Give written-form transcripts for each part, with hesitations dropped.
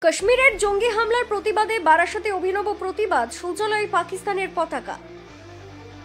কাশ্মীরের জঙ্গি হামলার প্রতিবাদে বারাসাতে অভিনব প্রতিবাদ, শৌচালয়ে পাকিস্তানের পতাকা।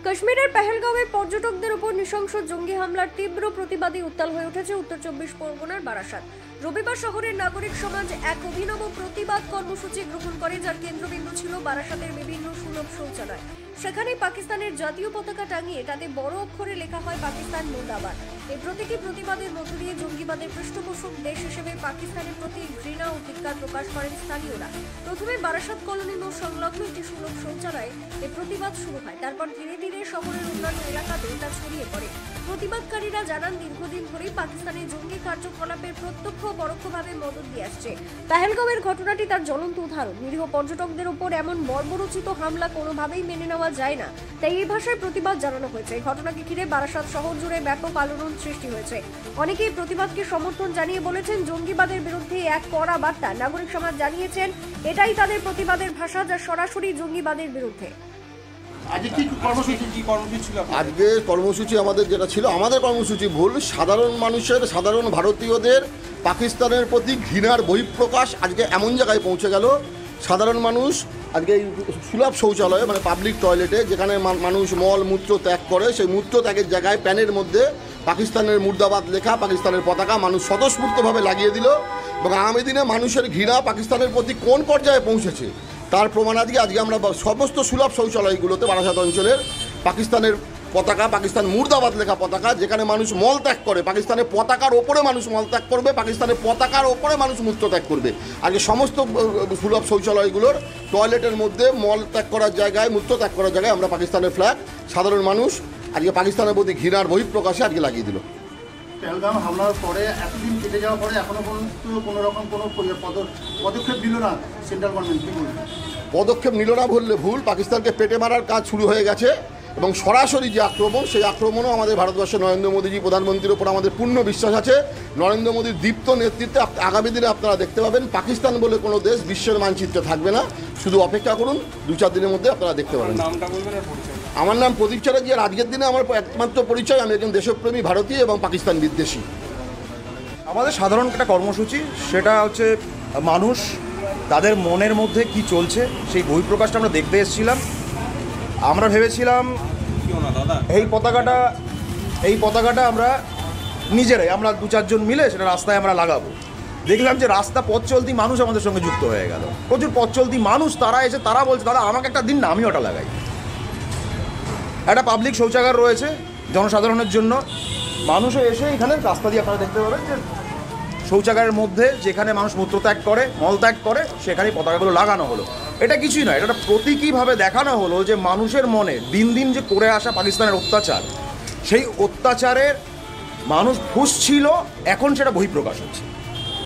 কাশ্মীরের পেহেলগাঁওয়ে পর্যটকদের উপর নৃশংস জঙ্গি হামলার তীব্র প্রতিবাদে উত্তাল হয়ে উঠেছে উত্তর 24 পরগনার বারাসাত। রবিবার শহরের নাগরিক সমাজ এক অভিনব প্রতিবাদ কর্মসূচি গ্রহণ করে, যার কেন্দ্রবিন্দু ছিল বারাসাতের বিভিন্ন সুলভ শৌচালয়। সেখানে পাকিস্তানের জাতীয় পতাকা টাঙিয়ে তাতে বড় অক্ষরে লেখা হয় পাকিস্তান মুর্দাবাদ। এই প্রতীকী প্রতিবাদের মধ্য দিয়ে জঙ্গিবাদের পৃষ্ঠপোষক দেশ হিসেবে পাকিস্তানের প্রতি ঘৃণা ও ধিক্কার প্রকাশ করেন স্থানীয়রা। প্রথমে বারাসাত কলোনি মোড় সংলগ্ন একটি সুলভ শৌচালয়ে এই প্রতিবাদ শুরু হয়। তারপর ধীরে ধীরে শহরের অন্যান্য এলাকাতে তা ছড়িয়ে পড়ে। প্রতিবাদকারীরা জানান, দীর্ঘদিন ধরেই পাকিস্তানের জঙ্গি কার্যকলাপের প্রত্যক্ষ ও পরোক্ষভাবে মদত দিয়ে আসছে। পেহেলগাঁওয়ের ঘটনাটি তার জ্বলন্ত উদাহরণ। নিরীহ পর্যটকদের উপর এমন বর্বরোচিত হামলা কোনোভাবেই মেনে নেওয়া যায় না, তাই এই ভাষায় প্রতিবাদ জানানো হয়েছে। এই ঘটনাকে ঘিরে বারাসাত শহর জুড়ে ব্যাপক আলোড়ন সৃষ্টি হয়েছে। অনেকেই প্রতিবাদকে সমর্থন জানিয়ে বলেছেন, জঙ্গিবাদের বিরুদ্ধে এক কড়া বার্তা। নাগরিক সমাজ জানিয়েছেন, এটাই তাদের প্রতিবাদের ভাষা, যা সরাসরি জঙ্গিবাদের বিরুদ্ধে। আজকে কর্মসূচি আমাদের যেটা ছিল, আমাদের কর্মসূচি ভুল। সাধারণ ভারতীয়দের পাকিস্তানের প্রতি ঘৃণার বহিঃপ্রকাশ আজকে এমন জায়গায় পৌঁছে গেল। সাধারণ মানুষ আজকে এই সুলভ শৌচালয়ে মানে পাবলিক টয়লেটে, যেখানে মানুষ মল মূত্র ত্যাগ করে, সেই মূত্র ত্যাগের জায়গায় প্যানের মধ্যে পাকিস্তানের মুর্দাবাদ লেখা, পাকিস্তানের পতাকা মানুষ স্বতঃস্ফূর্তভাবে লাগিয়ে দিল। এবং আগামী দিনে মানুষের ঘৃণা পাকিস্তানের প্রতি কোন পর্যায়ে পৌঁছেছে তার প্রমাণ আজকে আমরা সমস্ত সুলভ শৌচালয়গুলোতে বারাসাত অঞ্চলের পাকিস্তানের পতাকা, পাকিস্তান মুর্দাবাদ লেখা পতাকা, যেখানে মানুষ মল ত্যাগ করে, পাকিস্তানের পতাকার ওপরে মানুষ মল ত্যাগ করবে, পাকিস্তানের পতাকার ওপরে মানুষ মূত্র ত্যাগ করবে। আজকে সমস্ত সুলভ শৌচালয়গুলোর টয়লেটের মধ্যে মল ত্যাগ করার জায়গায়, মূত্র ত্যাগ করার জায়গায় আমরা পাকিস্তানের ফ্ল্যাগ সাধারণ মানুষ আজকে পাকিস্তানের প্রতি ঘৃণার বহিঃপ্রকাশে আজকে লাগিয়ে দিল। পেহেলগাঁও হামলার পরে এতদিন কেটে যাওয়ার পরে এখনো পর্যন্ত কোনো রকম কোনো পদক্ষেপ নিল না সেন্ট্রাল গভর্নমেন্ট, কি বলবে? পদক্ষেপ নিল না বললে ভুল। পাকিস্তানকে পেটে মারার কাজ শুরু হয়ে গেছে এবং সরাসরি যে আক্রমণ, সেই আক্রমণও আমাদের ভারতবর্ষের নরেন্দ্র মোদীজি প্রধানমন্ত্রীর ওপর আমাদের পূর্ণ বিশ্বাস আছে। নরেন্দ্র মোদীর দীপ্ত নেতৃত্বে আগামী দিনে আপনারা দেখতে পাবেন পাকিস্তান বলে কোনো দেশ বিশ্বের মানচিত্রে থাকবে না। শুধু অপেক্ষা করুন, 2-4 দিনের মধ্যে আপনারা দেখতে পাবেন। আমার নাম প্রদীপ চ্যাটার্জি। আর আজকের দিনে আমার একমাত্র পরিচয়, আমি একজন দেশপ্রেমী ভারতীয় এবং পাকিস্তান বিদ্বেষী। আমাদের সাধারণ একটা কর্মসূচি, সেটা হচ্ছে মানুষ তাদের মনের মধ্যে কি চলছে সেই বহিঃপ্রকাশটা আমরা দেখতে এসেছিলাম। আমরা ভেবেছিলাম এই পতাকাটা আমরা নিজেরাই, আমরা 2-4 জন মিলে সেটা রাস্তায় আমরা লাগাবো। দেখলাম যে রাস্তা পথ চলতি মানুষ আমাদের সঙ্গে যুক্ত হয়ে গেল। প্রচুর পথ চলতি মানুষ, তারা বলছে, দাদা আমাকে একটা দিন না, আমি ওটা লাগাই। একটা পাবলিক শৌচাগার রয়েছে জনসাধারণের জন্য, মানুষও এসে এখানে রাস্তা দিয়ে আপনারা দেখতে পাবেন যে শৌচাগারের মধ্যে যেখানে মানুষ মূত্রত্যাগ করে, মলত্যাগ করে, সেখানেই পতাকাগুলো লাগানো হলো। এটা কিছুই নয়, এটা প্রতীকীভাবে দেখানো হলো যে মানুষের মনে দিন দিন যে করে আসা পাকিস্তানের অত্যাচার, সেই অত্যাচারের মানুষ ফুঁসছিল, এখন সেটা বহিঃপ্রকাশ হচ্ছে।